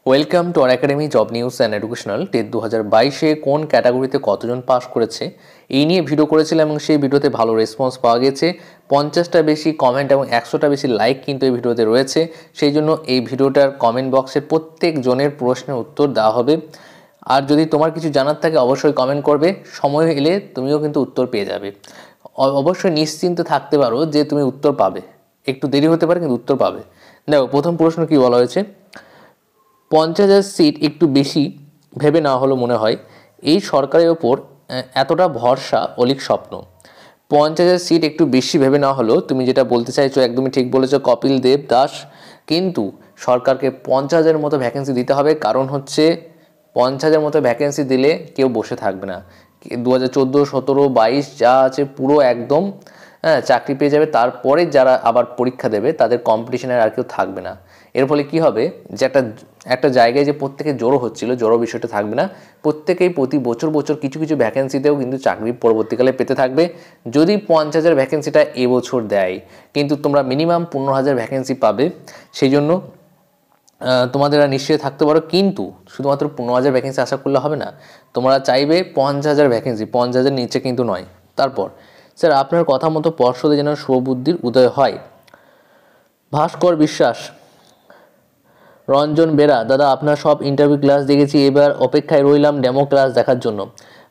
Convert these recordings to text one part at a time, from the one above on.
Welcome to R academy job news and educational. TET 2022-এ কোন ক্যাটাগরিতে কতজন পাস করেছে এই নিয়ে ভিডিও করেছিলাম এবং সেই ভিডিওতে ভালো রেসপন্স পাওয়া গেছে। 50টা বেশি কমেন্ট এবং 100টা বেশি লাইক কিন্তু এই ভিডিওতে রয়েছে। সেই জন্য এই ভিডিওটার কমেন্ট বক্সে প্রত্যেক জনের প্রশ্নের উত্তর দেওয়া হবে। আর যদি তোমার কিছু জানার থাকে অবশ্যই কমেন্ট করবে, সময় এলে তুমিও কিন্তু উত্তর পেয়ে যাবে। অবশ্যই নিশ্চিন্তে থাকতে পারো যে তুমি উত্তর পাবে, একটু দেরি হতে পারে কিন্তু উত্তর পাবে। দেখো, প্রথম প্রশ্ন কি বলা হয়েছে, 50,000 সিট একটু বেশি ভেবে না হলো মনে হয়, এই সরকারের ওপর এতটা ভরসা অলীক স্বপ্ন। 50,000 সিট একটু বেশি ভেবে না হলো, তুমি যেটা বলতে চাইছো একদমই ঠিক বলেছো কপিল দেব দাস। কিন্তু সরকারকে 50,000 মতো ভ্যাকেন্সি দিতে হবে, কারণ হচ্ছে 50,000 মতো ভ্যাকেন্সি দিলে কেউ বসে থাকবে না। 2014, 17, 22 যা আছে পুরো একদম চাকরি পেয়ে যাবে। তারপরে যারা আবার পরীক্ষা দেবে তাদের কম্পিটিশনের আর কেউ থাকবে না। এর ফলে কি হবে যে একটা জায়গায় যে প্রত্যেকে জড়ো হচ্ছিল, জড়ো বিষয়টা থাকবে না। প্রত্যেকেই প্রতি বছর কিছু কিছু ভ্যাকেন্সিতেও কিন্তু চাকরি পরবর্তীকালে পেতে থাকবে। যদি 50,000 ভ্যাকেন্সিটা এবছর দেয়, কিন্তু তোমরা মিনিমাম 15,000 ভ্যাকেন্সি পাবে। সেই জন্য তোমাদের নিশ্চয়ই থাকতে পারো, কিন্তু শুধুমাত্র 15,000 ভ্যাকেন্সি আশা করলে হবে না। তোমরা চাইবে 50,000 ভ্যাকেন্সি, 50,000 নিচে কিন্তু নয়। তারপর, স্যার আপনার কথা মতো পর্ষদে যেন শুভবুদ্ধির উদয় হয়। ভাস্কর বিশ্বাস, রঞ্জন বেরা, দাদা আপনার সব ইন্টারভিউ ক্লাস দেখেছি, এবার অপেক্ষায় রইলাম ডেমো ক্লাস দেখার জন্য।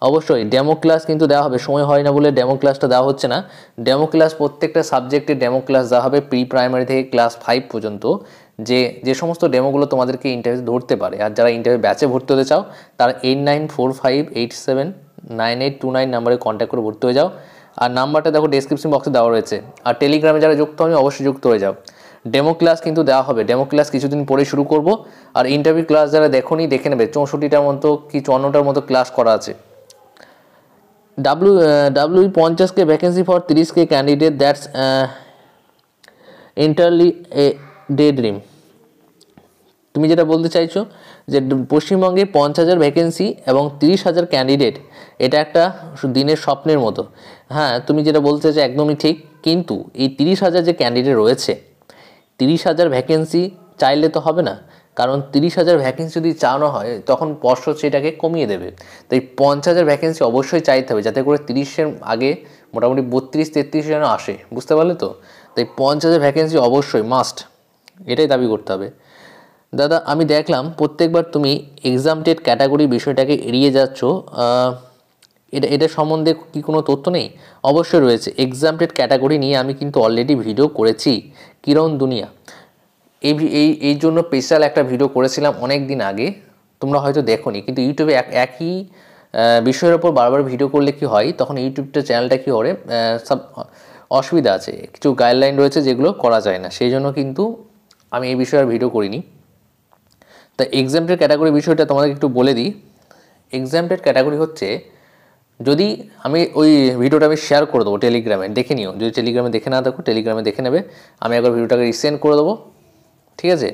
অবশ্যই ডেমো ক্লাস কিন্তু দেওয়া হবে, সময় হয় না বলে ডেমো ক্লাসটা দেওয়া হচ্ছে না। ডেমো ক্লাস প্রত্যেকটা সাবজেক্টে ডেমো ক্লাস দেওয়া হবে, প্রি প্রাইমারি থেকে ক্লাস 5 পর্যন্ত। যে সমস্ত ডেমোগুলো তোমাদেরকে ইন্টারভিউ ধরতে পারে, আর যারা ইন্টারভিউ ব্যাচে ভর্তি হতে চাও তারা 8945879829 নাম্বারে কন্ট্যাক্ট করে ভর্তি হয়ে যাও। আর নাম্বারটা দেখো ডেসক্রিপশন বক্সে দেওয়া রয়েছে। আর টেলিগ্রামে যারা যুক্ত হয়নি অবশ্যই যুক্ত হয়ে যাও। ডেমো ক্লাস কিন্তু দেওয়া হবে, ডেমো ক্লাস কিছুদিন পরে শুরু করব। আর ইন্টারভিউ ক্লাস যারা দেখোনি দেখে নেবে, 64টার মতো কি 54টার মতো ক্লাস করা আছে। W 50K vacancy for 30K candidate, that's entirely a day dream. তুমি যেটা বলতে চাইছো যে পশ্চিমবঙ্গে 50,000 ভ্যাকেন্সি এবং 30,000 ক্যান্ডিডেট, এটা একটা দিনের স্বপ্নের মতো। হ্যাঁ, তুমি যেটা বলতে চাইছো একদমই ঠিক, কিন্তু এই 30,000 যে ক্যান্ডিডেট রয়েছে, 30,000 ভ্যাকেন্সি চাইলে তো হবে না, কারণ 30,000 ভ্যাকেন্সি যদি চাওয়ানো হয় তখন পর্ষদ সেটাকে কমিয়ে দেবে। তাই 50,000 ভ্যাকেন্সি অবশ্যই চাইতে হবে, যাতে করে 30-এর আগে মোটামুটি 32-33 যেন আসে, বুঝতে পারলে তো। তাই 50,000 ভ্যাকেন্সি অবশ্যই মাস্ট, এটাই দাবি করতে হবে। দাদা আমি দেখলাম প্রত্যেকবার তুমি এক্সামটেড ক্যাটাগরি বিষয়টাকে এড়িয়ে যাচ্ছ, এটা সম্বন্ধে কি কোনো তথ্য নেই? অবশ্যই রয়েছে, এক্সামটেড ক্যাটাগরি নিয়ে আমি কিন্তু অলরেডি ভিডিও করেছি, কিরণ দুনিয়া। এই জন্য স্পেশাল একটা ভিডিও করেছিলাম অনেক দিন আগে, তোমরা হয়তো দেখোনি। কিন্তু ইউটিউবে একই বিষয়ের ওপর বারবার ভিডিও করলে কি হয়, তখন ইউটিউবটা চ্যানেলটা কী করে সব অসুবিধা আছে, কিছু গাইডলাইন রয়েছে যেগুলো করা যায় না, সেই জন্য কিন্তু আমি এই বিষয়ে আর ভিডিও করিনি। তা এক্সামটেড ক্যাটাগরি বিষয়টা তোমাদেরকে একটু বলে দিই। এক্সামটেড ক্যাটাগরি হচ্ছে, যদি আমি ওই ভিডিওটা আমি শেয়ার করে দেবো টেলিগ্রামে, দেখে নিও। যদি টেলিগ্রামে দেখে না থাকো টেলিগ্রামে দেখে নেবে, আমি একবার ভিডিওটাকে রিসেন্ড করে দেবো, ঠিক আছে।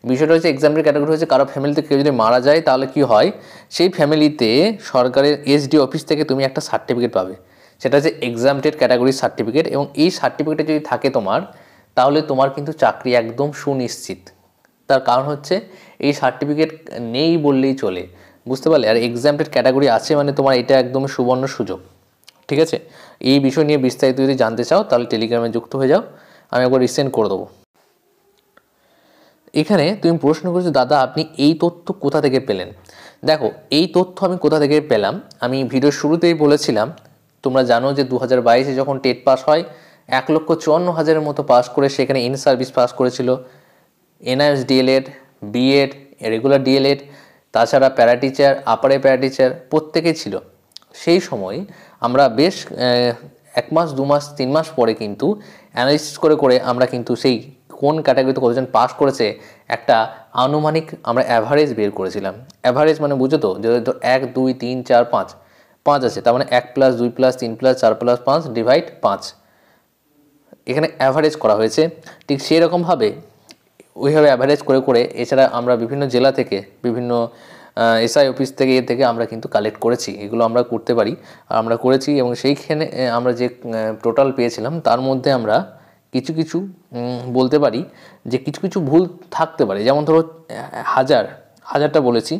বিষয়টা হচ্ছে এক্সামটেড ক্যাটাগরি হচ্ছে কারো ফ্যামিলিতে কেউ যদি মারা যায় তাহলে কি হয়, সেই ফ্যামিলিতে সরকারের এসডি অফিস থেকে তুমি একটা সার্টিফিকেট পাবে, সেটা হচ্ছে এক্সামটেড ক্যাটাগরির সার্টিফিকেট। এবং এই সার্টিফিকেটে যদি থাকে তোমার, তাহলে তোমার কিন্তু চাকরি একদম সুনিশ্চিত। তার কারণ হচ্ছে এই সার্টিফিকেট নেই বললেই চলে, বুঝতে পারলে। আর এক্সামটেড ক্যাটাগরি আছে মানে তোমার এটা একদম সুবর্ণ সুযোগ, ঠিক আছে। এই বিষয় নিয়ে বিস্তারিত যদি জানতে চাও তাহলে টেলিগ্রামে যুক্ত হয়ে যাও, আমি একবার রিসেন্ড করে দেবো। এখানে তুমি প্রশ্ন করেছো, দাদা আপনি এই তথ্য কোথা থেকে পেলেন? দেখো, এই তথ্য আমি কোথা থেকে পেলাম, আমি ভিডিওর শুরুতেই বলেছিলাম। তোমরা জানো যে 2022-এ যখন টেট পাস হয়, 1,54,000-এর মতো পাস করে সেখানে ইন সার্ভিস পাস করেছিল, NIS DLEd, BEd, regular DLEd, তাছাড়া প্যারাটিচার, আপারে প্যারাটিচার প্রত্যেকেই ছিল। সেই সময় আমরা বেশ 1 মাস 2 মাস 3 মাস পরে কিন্তু অ্যানালিসিস করে আমরা কিন্তু সেই কোন ক্যাটাগরিতে কতজন পাস করেছে একটা আনুমানিক আমরা অ্যাভারেজ বের করেছিলাম। অ্যাভারেজ মানে বুঝো তো, যে 1 2 3 4 5 আছে, তার মানে 1 + 2 + 3 + 4 + 5 ডিভাইড 5, এখানে অ্যাভারেজ করা হয়েছে। ঠিক সেই রকমভাবে ওইভাবে অ্যাভারেজ করে এছাড়া আমরা বিভিন্ন জেলা থেকে, বিভিন্ন এসআই অফিস থেকে আমরা কিন্তু কালেক্ট করেছি, এগুলো আমরা করতে পারি। আর আমরা করেছি, এবং সেইখানে আমরা যে টোটাল পেয়েছিলাম তার মধ্যে আমরা কিছু বলতে পারি যে কিছু ভুল থাকতে পারে। যেমন ধরো 1000টা বলেছি,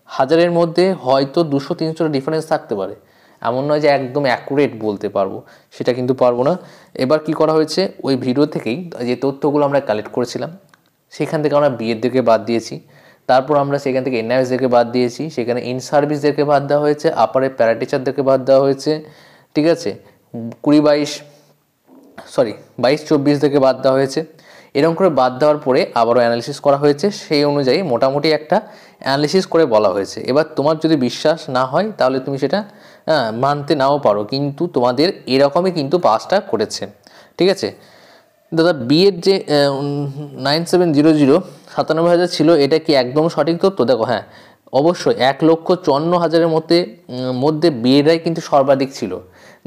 1000-এর মধ্যে হয়তো 200-300টা ডিফারেন্স থাকতে পারে, এমন নয় যে একদম অ্যাকুরেট বলতে পারবো, সেটা কিন্তু পারবো না। এবার কি করা হয়েছে, ওই ভিডিও থেকেই যে তথ্যগুলো আমরা কালেক্ট করেছিলাম সেখান থেকে আমরা বিএডদেরকে বাদ দিয়েছি, তারপর আমরা সেখান থেকে এনআইএসদেরকে বাদ দিয়েছি, সেখানে ইন সার্ভিসদেরকে বাদ দেওয়া হয়েছে, আপারে প্যারাটিচারদেরকে বাদ দেওয়া হয়েছে, ঠিক আছে, 22-24 থেকে বাদ দেওয়া হয়েছে। এরকম করে বাদ দেওয়ার পরে আবারও অ্যানালিসিস করা হয়েছে, সেই অনুযায়ী মোটামুটি একটা অ্যানালিসিস করে বলা হয়েছে। এবার তোমার যদি বিশ্বাস না হয় তাহলে তুমি সেটা মানতে নাও পারো, কিন্তু তোমাদের এরকমই কিন্তু পাসটা করেছে, ঠিক আছে। দাদা বিএড যে 9700 97,000 ছিল, এটা কি একদম সঠিক তথ্য? দেখো হ্যাঁ, অবশ্যই 1,54,000-এর মধ্যে বিএডআই কিন্তু সর্বাধিক ছিল।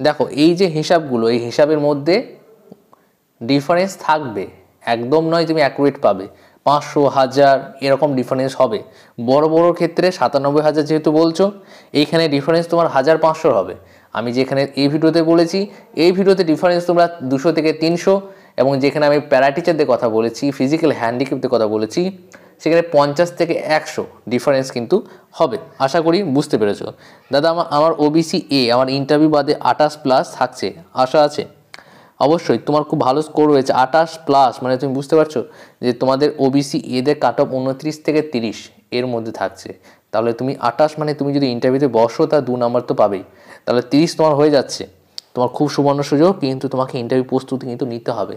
দেখো এই যে হিসাবগুলো, এই হিসাবের মধ্যে ডিফারেন্স থাকবে, একদম নয় তুমি অ্যাকুরেট পাবে, 500, 1000 এরকম ডিফারেন্স হবে। বড় বড় ক্ষেত্রে 97,000 যেহেতু বলছো, এইখানে ডিফারেন্স তোমার 1500 হবে। আমি যেখানে এই ভিডিওতে বলেছি, এই ভিডিওতে ডিফারেন্স তোমরা 200 থেকে 300, এবং যেখানে আমি প্যারাটিচারদের কথা বলেছি, ফিজিক্যাল হ্যান্ডিক্যাপদের কথা বলেছি, সেখানে 50 থেকে 100 ডিফারেন্স কিন্তু হবে। আশা করি বুঝতে পেরেছো। দাদা আমার ওবিসি এ আমার ইন্টারভিউ বাদে 28+ থাকছে, আশা আছে? অবশ্যই, তোমার খুব ভালো স্কোর হয়েছে 28+, মানে তুমি বুঝতে পারছো যে তোমাদের ওবিসি এদের কাট অফ 29 থেকে 30 এর মধ্যে থাকছে। তাহলে তুমি 28, মানে তুমি যদি ইন্টারভিউতে বসো তা 2 নাম্বার তো পাবেই, তাহলে 30 তোমার হয়ে যাচ্ছে। তোমার খুব সুবর্ণ সুযোগ, কিন্তু তোমাকে ইন্টারভিউ প্রস্তুতি কিন্তু নিতে হবে।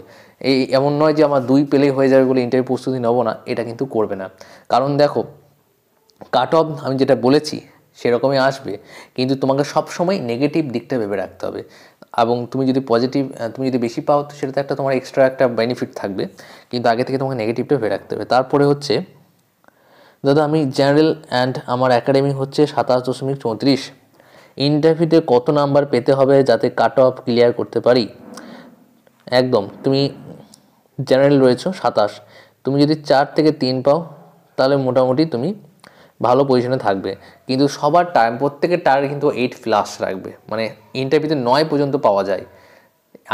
এমন নয় যে আমার 2 পেলেই হয়ে যাবে বলে ইন্টারভিউ প্রস্তুতি নেবো না, এটা কিন্তু করবে না। কারণ দেখো, কাট অফ আমি যেটা বলেছি সেরকমই আসবে, কিন্তু তোমাকে সবসময় নেগেটিভ দিকটা ভেবে রাখতে হবে, এবং তুমি যদি পজিটিভ, তুমি যদি বেশি পাও তো সেটাতে একটা তোমার এক্সট্রা একটা বেনিফিট থাকবে, কিন্তু আগে থেকে তোমাকে নেগেটিভটা ভেবে রাখতে হবে। তারপরে হচ্ছে দাদা আমি জেনারেল অ্যান্ড আমার একাডেমিক হচ্ছে 27.34, ইন্টারভিউতে কত নাম্বার পেতে হবে যাতে কাট অফ ক্লিয়ার করতে পারি? একদম, তুমি জেনারেল রয়েছো 27, তুমি যদি 4 থেকে 3 পাও তাহলে মোটামুটি তুমি ভালো পজিশনে থাকবে। কিন্তু সবার প্রত্যেকের টার্গেট কিন্তু 8+ রাখবে, মানে ইন্টারভিউতে 9 পর্যন্ত পাওয়া যায়।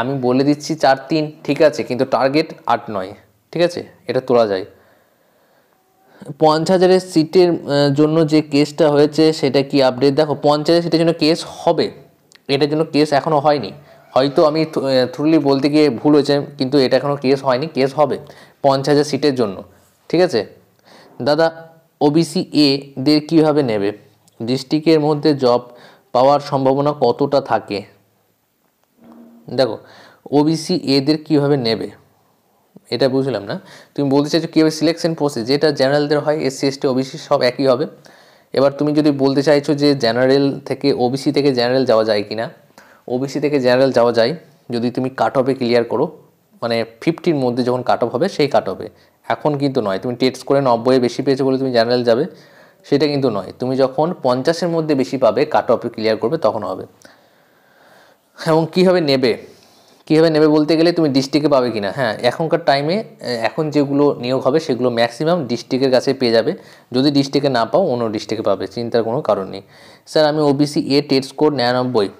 আমি বলে দিচ্ছি 4-3, ঠিক আছে, কিন্তু টার্গেট 8-9, ঠিক আছে, এটা তোলা যায়। 50,000-এর সিটের জন্য যে কেসটা হয়েছে সেটা কি আপডেট? দেখো 50,000 সিটের জন্য কেস হবে, এটার জন্য কেস এখনও হয়নি, হয়তো আমি থ্রুলি বলতে গিয়ে ভুল হয়েছে, কিন্তু এটা এখনও কেস হয়নি, কেস হবে 50,000 সিটের জন্য, ঠিক আছে। দাদা ওবিসি এ দের কীভাবে নেবে? ডিস্ট্রিক্টের মধ্যে জব পাওয়ার সম্ভাবনা কতটা থাকে? দেখো ওবিসি এদের কীভাবে নেবে এটা বুঝলাম না, তুমি বলতে চাইছো কীভাবে সিলেকশন প্রসেস, যেটা জেনারেলদের হয়, এসসি এসটি ওবিসি সব একই হবে। এবার তুমি যদি বলতে চাইছো যে জেনারেল থেকে ওবিসি থেকে জেনারেল যাওয়া যায় কি না, ওবিসি থেকে জেনারেল যাওয়া যায় যদি তুমি কাট অফে ক্লিয়ার করো, মানে 50-র মধ্যে যখন কাট অফ হবে সেই কাট অফে। এখন কিন্তু নয় তুমি টেস্ট করে 90-এ বেশি পেয়েছো বলে তুমি জেনারেল যাবে, সেটা কিন্তু নয়। তুমি যখন 50-এর মধ্যে বেশি পাবে, কাট অফে ক্লিয়ার করবে, তখন হবে। এবং কীভাবে নেবে বলতে গেলে তুমি ডিস্ট্রিক্টে পাবে কিনা, হ্যাঁ এখনকার টাইমে এখন যেগুলো নিয়োগ হবে সেগুলো ম্যাক্সিমাম ডিস্ট্রিক্টের কাছে পেয়ে যাবে, যদি ডিস্ট্রিক্টে না পাও অন্য ডিস্ট্রিক্টে পাবে, চিন্তার কোনো কারণ নেই। স্যার আমি OBC A test score 99,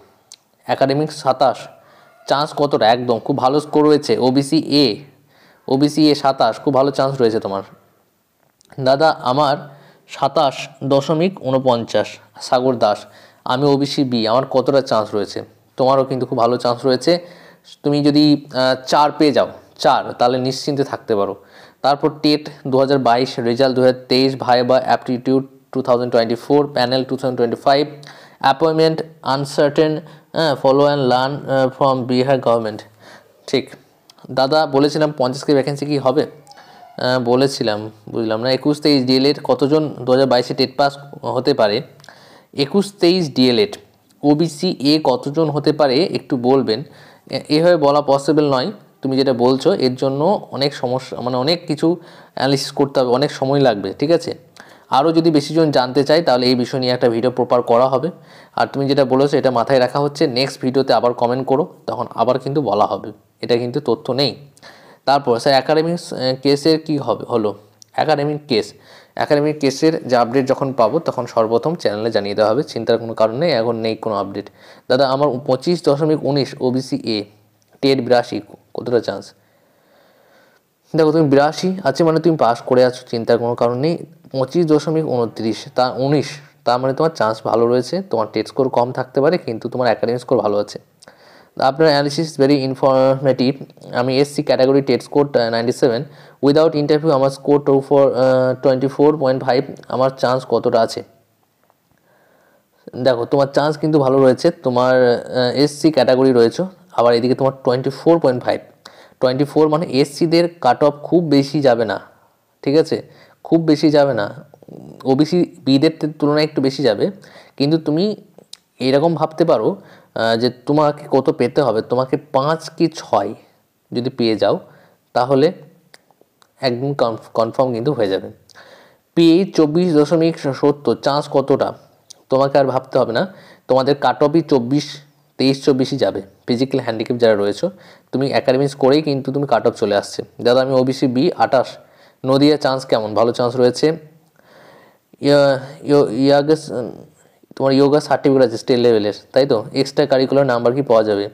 academic 27, chance কতটা? একদম খুব ভালো স্কোর রয়েছে, ওবিসি এ 27, খুব ভালো চান্স রয়েছে তোমার। দাদা আমার 27.49, সাগর দাস, আমি ওবিসি বি, আমার কতটা চান্স রয়েছে? তোমারও কিন্তু খুব ভালো চান্স রয়েছে, তুমি যদি 4 পেয়ে যাও, 4, তাহলে নিশ্চিন্তে থাকতে পারো। তারপর TET 2022, result 2023, viva aptitude 2024, panel 2025, appointment uncertain, follow and learn from Bihar government. ঠিক দাদা, বলেছিলাম 50K ভ্যাকেন্সি কি হবে? বলেছিলাম, বুঝলাম না। 21-23 ডিএলএড কতজন 2022-এ টেট পাস হতে পারে? 21-23 ডিএলএড ওবিসি এ কতজন হতে পারে একটু বলবেন? এভাবে বলা পসিবল নয়, তুমি যেটা বলছো এর জন্য অনেক সমস্যা, মানে অনেক কিছু অ্যানালিসিস করতে হবে, অনেক সময় লাগবে, ঠিক আছে। আরও যদি বেশিজন জানতে চাই তাহলে এই বিষয় নিয়ে একটা ভিডিও প্রপার করা হবে। আর তুমি যেটা বলেছো এটা মাথায় রাখা হচ্ছে, নেক্সট ভিডিওতে আবার কমেন্ট করো, তখন আবার কিন্তু বলা হবে, এটা কিন্তু তথ্য নেই। তারপর স্যার একাডেমিক কেসের কী হলো? একাডেমিক কেসের যে আপডেট যখন পাবো তখন সর্বপ্রথম চ্যানেলে জানিয়ে দেওয়া হবে, চিন্তার কোনো কারণ নেই, এখন নেই কোনো আপডেট। দাদা আমার 25.19 ওবিসি এ, টেট 82, কতটা চান্স? দেখো তুমি 82 আছে মানে তুমি পাস করে আছো, চিন্তার কোনো কারণ নেই। 25.29 তা 19, তার মানে তোমার চান্স ভালো রয়েছে। তোমার টেট স্কোর কম থাকতে পারে কিন্তু তোমার একাডেমিক স্কোর ভালো আছে। আপনার অ্যানালিসিস ভেরি ইনফরমেটিভ। আমি SC category TET score 97, without interview আমার স্কোর 24.5। আমার চান্স কতটা আছে? দেখো তোমার চান্স কিন্তু ভালো রয়েছে, তোমার এসসি ক্যাটাগরি রয়েছে, আবার এদিকে তোমার 24.5। 24 মানে এসসিদের কাট অফ খুব বেশি যাবে না, ঠিক আছে, খুব বেশি যাবে না, ওবিসি বিদের তুলনায় একটু বেশি যাবে। কিন্তু তুমি এরকম ভাবতে পারো যে তোমাকে কত পেতে হবে, তোমাকে 5 কি 6 যদি পেয়ে যাও তাহলে একদম কনফার্ম কিন্তু হয়ে যাবে। পিএ 24.70, চান্স কতটা তোমাকে আর ভাবতে হবে না, তোমাদের কাট অফই 23-24ই যাবে। ফিজিক্যাল হ্যান্ডিক্যাপ যারা রয়েছে তুমি একাডেমিক্স করেই কিন্তু তুমি কাট অফ চলে আসছে। দাদা আমি ওবিসি বি 28, নদিয়া চান্স কেমন? ভালো চান্স রয়েছে। ইয়াগাস তোমার ইয়োগা সার্টিফিকেট আছে স্টেট লেভেলের, তাই তো? এক্সট্রা কারিকুলার নাম্বার কি পাওয়া যাবে?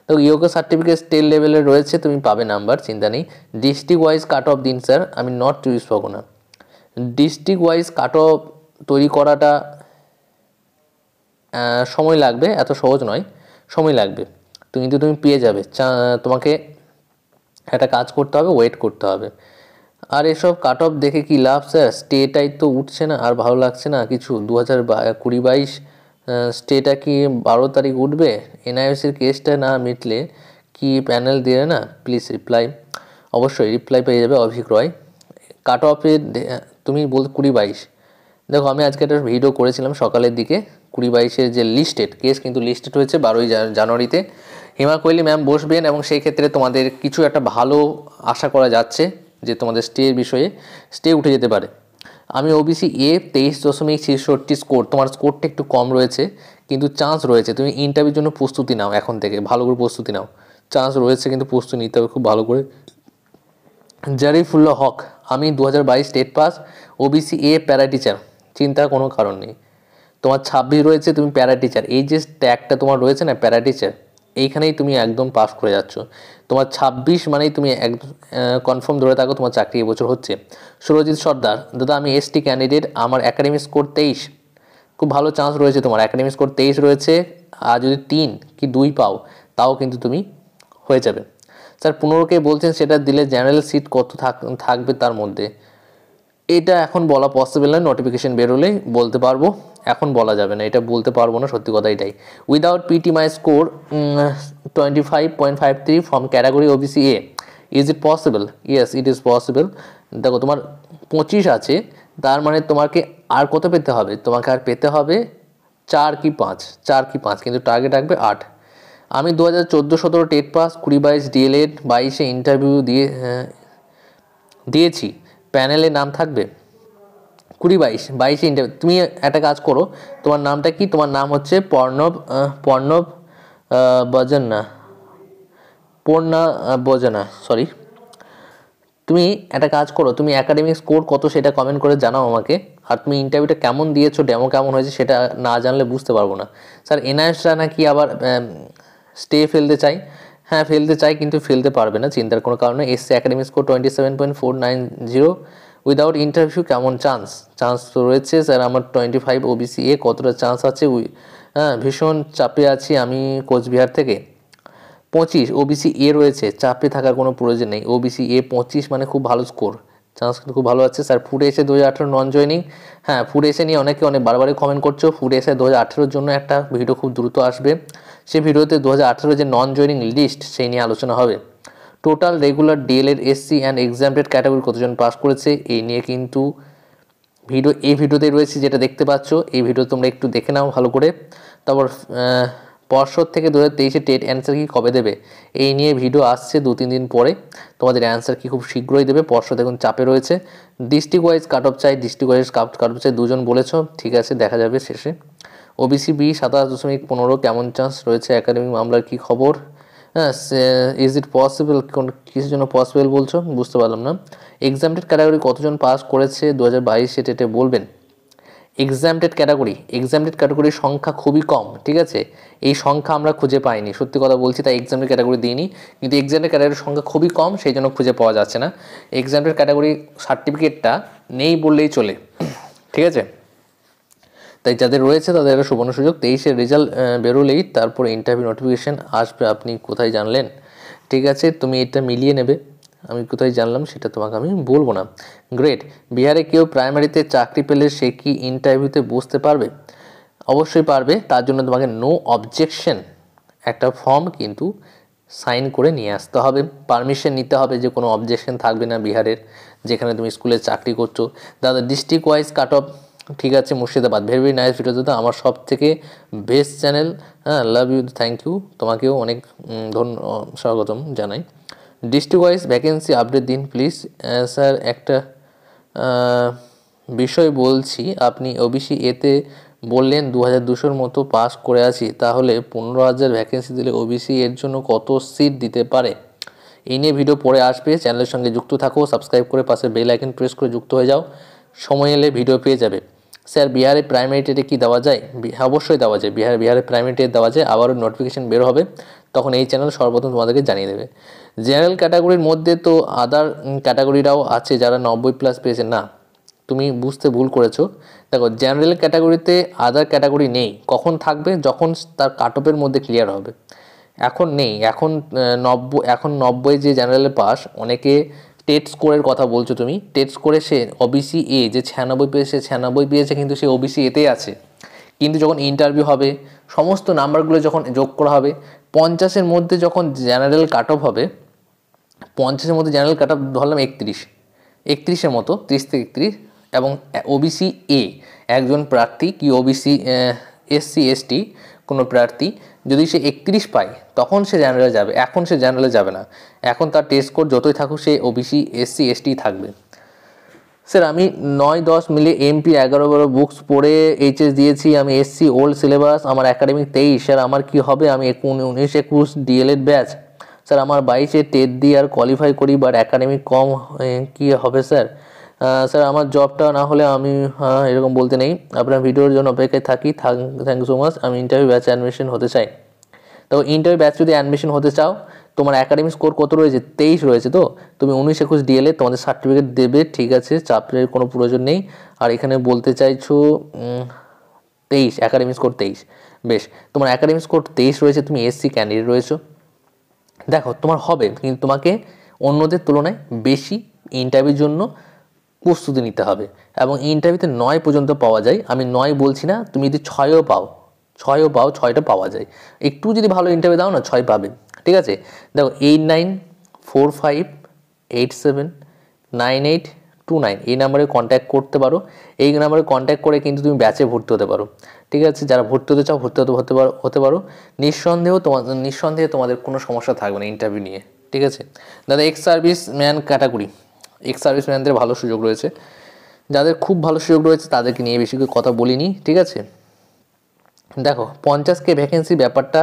তো ইয়োগা সার্টিফিকেট স্টেট লেভেলের রয়েছে, তুমি পাবে নাম্বার, চিন্তা নেই। ডিস্ট্রিক্ট ওয়াইজ কাট অফ দিন স্যার, আমি নর্থ চব্বিশ Pargana. District wise cut off তৈরি করাটা সময় লাগবে, এত সহজ নয়, সময় লাগবে। কিন্তু তুমি পেয়ে যাবে। তোমাকে একটা কাজ করতে হবে, ওয়েট করতে হবে। আর এসব কাট অফ দেখে কি লাভ স্যার? স্টেটাই তো উঠছে না, আর ভালো লাগছে না কিছু। 2020-22 স্টেটা কি 12 তারিখ উঠবে? এনআইওসির কেসটা না মিটলে কি প্যানেল দেবে না? Please reply. অবশ্যই রিপ্লাই পেয়ে যাবে অভিক রয়। কাট অফের তুমি 20-22, দেখো আমি আজকে একটা ভিডিও করেছিলাম সকালের দিকে, 20-22-এর যে লিস্টেড কেস কিন্তু লিস্টেড হয়েছে 12ই জানুয়ারিতে। হিমা কোহলি ম্যাম বসবেন এবং সেই ক্ষেত্রে তোমাদের কিছু একটা ভালো আশা করা যাচ্ছে যে তোমাদের স্টের বিষয়ে স্টে উঠে যেতে পারে। আমি ওবিসি এ 23.66 স্কোর, তোমার স্কোরটা একটু কম রয়েছে কিন্তু চান্স রয়েছে। তুমি ইন্টারভিউর জন্য প্রস্তুতি নাও, এখন থেকে ভালো করে প্রস্তুতি নাও, চান্স রয়েছে কিন্তু প্রস্তুতি নিতে হবে খুব ভালো করে। জারিফুল্লাহ হক, আমি 2022 state pass, OBC A para teacher, চিন্তার কোনো কারণ নেই। তোমার 26 রয়েছে, তুমি প্যারা টিচার, এই যে ট্যাগটা তোমার রয়েছে না প্যারা টিচার, এইখানেই তুমি একদম পাস করে যাচ্ছ। তোমার 26 মানেই তুমি একদম কনফার্ম ধরে থাকো তোমার চাকরি এবছর হচ্ছে। সুরজিৎ সর্দার, দাদা আমি এসটি ক্যান্ডিডেট, আমার একাডেমিক স্কোর 23, খুব ভালো চান্স রয়েছে, তোমার একাডেমিক স্কোর 23 রয়েছে। আর যদি 3 কি 2 পাও তাও কিন্তু তুমি হয়ে যাবে। স্যার 15কে বলছেন, সেটা দিলে জেনারেল সিট কত থাকবে তার মধ্যে? এটা এখন বলা পসিবল নয়, নোটিফিকেশন বেরোলেই বলতে পারবো, এখন বলা যাবে না, এটা বলতে পারবো না, সত্যি কথা এটাই। Without PT my score 25.53 from category OBC এ, is it possible? Yes it is possible. দেখো তোমার 25 আছে, তার মানে তোমাকে আর কত পেতে হবে? তোমাকে আর পেতে হবে 4 কি 5, কিন্তু টার্গেট রাখবে 8। আমি 2014-17 টেট পাস, 20-22 ডিএলএড, 22-এ ইন্টারভিউ দিয়েছি, প্যানেলে নাম থাকবে? 22-22-এ ইন্টারভিউ, তুমি একটা কাজ করো, তোমার নামটা কি? তোমার নাম হচ্ছে পর্ণব বজনা, পূর্ণা বজনা, সরি। তুমি একটা কাজ করো, তুমি একাডেমিক স্কোর কত সেটা কমেন্ট করে জানাও আমাকে। আর তুমি ইন্টারভিউটা কেমন দিয়েছো, ডেমো কেমন হয়েছে সেটা না জানলে বুঝতে পারবো না। স্যার এনআইএসরা নাকি আবার স্টে ফেলতে চাই? হ্যাঁ ফেলতে চাই কিন্তু ফেলতে পারবে না, চিন্তার কোনো কারণে। SC academic score 27.490, without interview কেমন চান্স? চান্স তো রয়েছে স্যার আমার 25। ওবিসি এ কতটা চান্স আছে? হ্যাঁ ভীষণ চাপে আছি আমি কোচবিহার থেকে। 25 ওবিসি এ রয়েছে, চাপে থাকার কোনো প্রয়োজন নেই। ওবিসি এ 25 মানে খুব ভালো স্কোর, চান্স কিন্তু খুব ভালো আছে। স্যার ফুড এসে 2018 নন জয়নিং, হ্যাঁ ফুড এসে নিয়ে অনেকে অনেক বারবারই কমেন্ট করছো। ফুড এসে 2018-র জন্য একটা ভিডিও খুব দ্রুত আসবে, সেই ভিডিওতে 2018 যে নন জয়নিং লিস্ট সেই নিয়ে আলোচনা হবে। Total regular DElEd SC and exempted category কতজন পাস করেছে এই নিয়ে কিন্তু এই ভিডিওতে রয়েছে, যেটা দেখতে পাচ্ছ এই ভিডিও তোমরা একটু দেখে নাও ভালো করে। তারপর পর্ষদ থেকে 2023-এ টেট অ্যান্সার কি কবে দেবে, এই নিয়ে ভিডিও আসছে 2-3 দিন পরে, তোমাদের অ্যান্সার কি খুব শীঘ্রই দেবে। পর্ষদ এখন চাপে রয়েছে। ডিস্ট্রিক্ট ওয়াইজ কাট অফ চাই, ডিস্ট্রিক্ট ওয়াইজ কাট অফ চাই, দুজন বলেছো, ঠিক আছে দেখা যাবে শেষে। ওবিসি বি 27.15 কেমন চান্স রয়েছে? একাডেমিক মামলার কি খবর? হ্যাঁ ইজ ইট পসিবল, কোন কিছুর জন্য পসিবল বলছো বুঝতে পারলাম না। এক্সামটেড ক্যাটাগরি কতজন পাস করেছে 2022-এ টেটে বলবেন? এক্সামটেড ক্যাটাগরির সংখ্যা খুবই কম, ঠিক আছে। এই সংখ্যা আমরা খুঁজে পাইনি, সত্যি কথা বলছি, তাই এক্সামটেড ক্যাটাগরি দিইনি। কিন্তু এক্সামটেড ক্যাটাগরির সংখ্যা খুবই কম, সেই জন্য খুঁজে পাওয়া যাচ্ছে না। এক্সামটেড ক্যাটাগরি সার্টিফিকেটটা নেই বললেই চলে, ঠিক আছে। তাই যাদের রয়েছে তাদের একটা সুবর্ণ সুযোগ। 23-এর রেজাল্ট বেরোলেই তারপরে ইন্টারভিউ নোটিফিকেশান আসবে। আপনি কোথায় জানলেন? ঠিক আছে, তুমি এটা মিলিয়ে নেবে। আমি কোথায় জানলাম সেটা তোমাকে আমি বলবো না। গ্রেট। বিহারে কেউ প্রাইমারিতে চাকরি পেলে সে কি ইন্টারভিউতে বসতে পারবে? অবশ্যই পারবে। তার জন্য তোমাকে নো অবজেকশন একটা ফর্ম কিন্তু সাইন করে নিয়ে আসতে হবে, পারমিশন নিতে হবে যে কোনো অবজেকশন থাকবে না বিহারের, যেখানে তুমি স্কুলে চাকরি করছো। দাদা ডিস্ট্রিক্ট ওয়াইজ কাট অফ, ঠিক আছে, Murshidabad. Very very nice video দাদা, আমার সব থেকে বেস্ট চ্যানেল। হ্যাঁ, লাভ ইউ, থ্যাংক ইউ, তোমাকেও অনেক স্বাগতম জানাই। ডিস্ট্রিক্ট ওয়াইজ ভ্যাকেন্সি আপডেট দিন প্লিজ। স্যার একটা বিষয় বলছি, আপনি ওবিসি এতে বললেন 2200-র মতো পাস করে আছি, তাহলে 15,000 ভ্যাকেন্সি দিলে ওবিসি এর জন্য কত সিট দিতে পারে? এই নিয়ে ভিডিও পরে আসবে। চ্যানেলের সঙ্গে যুক্ত থাকো, সাবস্ক্রাইব করে পাশে বেল আইকন প্রেস করে যুক্ত হয়ে যাও, সময় এলে ভিডিও পেয়ে যাবে। স্যার বিহারে প্রাইমারি টেটে কি দেওয়া যায়? অবশ্যই দেওয়া যায়, বিহারে প্রাইমারি টেট দেওয়া যায়। আবারও নোটিফিকেশন বের হবে, তখন এই চ্যানেল সর্বপ্রথম তোমাদেরকে জানিয়ে দেবে। জেনারেল ক্যাটাগরির মধ্যে তো আদার ক্যাটাগরিরাও আছে যারা 90+ পেয়েছে। না, তুমি বুঝতে ভুল করেছো। দেখো, জেনারেল ক্যাটাগরিতে আদার ক্যাটাগরি নেই। কখন থাকবে? যখন তার কাট অফের মধ্যে ক্লিয়ার হবে। এখন নেই। এখন 90 যে জেনারেলে পাস, অনেকে টেট স্কোরের কথা বলছো তুমি। টেট স্কোরে সে ওবিসি এ যে 96 পেয়েছে, 96 পেয়েছে, কিন্তু সে ওবিসি এতেই আছে। কিন্তু যখন ইন্টারভিউ হবে, সমস্ত নাম্বারগুলো যখন যোগ করা হবে, 50-এর মধ্যে যখন জেনারেল কাট অফ হবে, 50-এর মধ্যে জেনারেল কাট অফ ধরলাম 31-এর মতো, 30 থেকে 31, এবং ওবিসি এ একজন প্রার্থী কি ওবিসি SC ST কোনো প্রার্থী যদি সে 31 পায়, তখন সে জেনারেলে যাবে। এখন সে জেনারেলে যাবে না। এখন তার টেস্ট স্কোর যতই থাকুক, সে ওবিসি SC ST থাকবে। স্যার আমি 9-10 মিলে MP 11-12 বুকস পড়ে HS দিয়েছি। আমি SC ওল্ড সিলেবাস, আমার একাডেমিক 23। স্যার আমার কি হবে? আমি 19-21 DLED ব্যাচ। স্যার আমার 22-এ টেট দিয়ে আর কোয়ালিফাই করি, বাট একাডেমিক কম, কি হবে স্যার? স্যার আমার জবটা না হলে আমি এরকম বলতে নেই। আপনার ভিডিওর জন্য অপেক্ষায় থাকি। Thank you so much. আমি ইন্টারভিউ ব্যাচে অ্যাডমিশন হতে চাই। তো ইন্টারভিউ ব্যাচ যদি অ্যাডমিশন হতে চাও, তোমার একাডেমিক স্কোর কত রয়েছে? 23 রয়েছে। তো তুমি 19-21 DLED তোমাদের সার্টিফিকেট দেবে, ঠিক আছে, চাপের কোনো প্রয়োজন নেই। আর এখানে বলতে চাইছো 23, একাডেমিক স্কোর 23। বেশ, তোমার একাডেমিক স্কোর 23 রয়েছে, তুমি SC ক্যান্ডিডেট রয়েছো। দেখো, তোমার হবে, কিন্তু তোমাকে অন্যদের তুলনায় বেশি ইন্টারভিউর জন্য প্রস্তুতি নিতে হবে। এবং ইন্টারভিউতে 9 পর্যন্ত পাওয়া যায়। আমি 9 বলছি না, তুমি যদি 6ও পাও, 6টা পাওয়া যায়। একটু যদি ভালো ইন্টারভিউ দাও না, 6 পাবে, ঠিক আছে। দেখো, 8945879829 এই নাম্বারে কন্ট্যাক্ট করতে পারো। এই নাম্বারে কন্ট্যাক্ট করে কিন্তু তুমি ব্যাচে ভর্তি হতে পারো, ঠিক আছে। যারা ভর্তি হতে চাও হতে পারো। নিঃসন্দেহে তোমাদের কোনো সমস্যা থাকবে না ইন্টারভিউ নিয়ে, ঠিক আছে। দাদা ex service man category, ex service ম্যানদের ভালো সুযোগ রয়েছে। যাদের খুব ভালো সুযোগ রয়েছে তাদেরকে নিয়ে বেশি করে কথা বলিনি, ঠিক আছে। দেখো, 50K ভ্যাকেন্সি ব্যাপারটা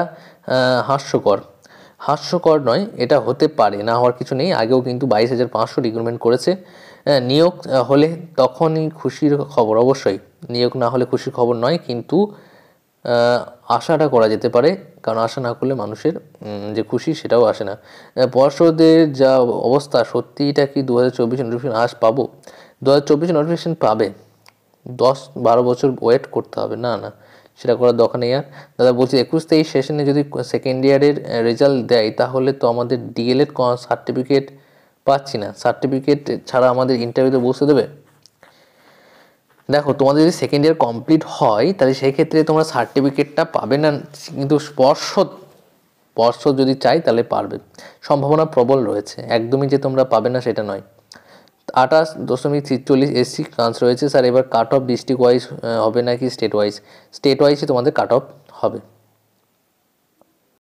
হাস্যকর নয়, এটা হতে পারে, না হওয়ার কিছু নেই। আগেও কিন্তু 22,500 রিক্রুটমেন্ট করেছে। নিয়োগ হলে তখনই খুশির খবর। অবশ্যই নিয়োগ না হলে খুশির খবর নয়, কিন্তু আশাটা করা যেতে পারে, কারণ আশা না করলে মানুষের যে খুশি সেটাও আসে না। পর্ষদের যা অবস্থা, সত্যি এটা কি 2024 নোটিফিকেশন পাবো? 2024 নোটিফিকেশন পাবে, 10-12 বছর ওয়েট করতে হবে? না, সেটা করার দরকার নেই। আর দাদা বলছি 21-23 সেশনে যদি সেকেন্ড ইয়ারের রেজাল্ট দেয়, তাহলে তো আমাদের DLED সার্টিফিকেট পাচ্ছি না। সার্টিফিকেট ছাড়া আমাদের ইন্টারভিউতে বসতে দেবে? দেখো, তোমাদের যদি সেকেন্ড ইয়ার কমপ্লিট হয়, তাহলে সেই ক্ষেত্রে তোমরা সার্টিফিকেটটা পাবে না, কিন্তু পর্ষদ যদি চাই তাহলে পারবে, সম্ভাবনা প্রবল রয়েছে। একদমই যে তোমরা পাবে না সেটা নয়। 28.43 SC চান্স রয়েছে। স্যার এবার কাট অফ ডিস্ট্রিক্ট ওয়াইজ হবে নাকি স্টেট ওয়াইজে তোমাদের কাট অফ হবে?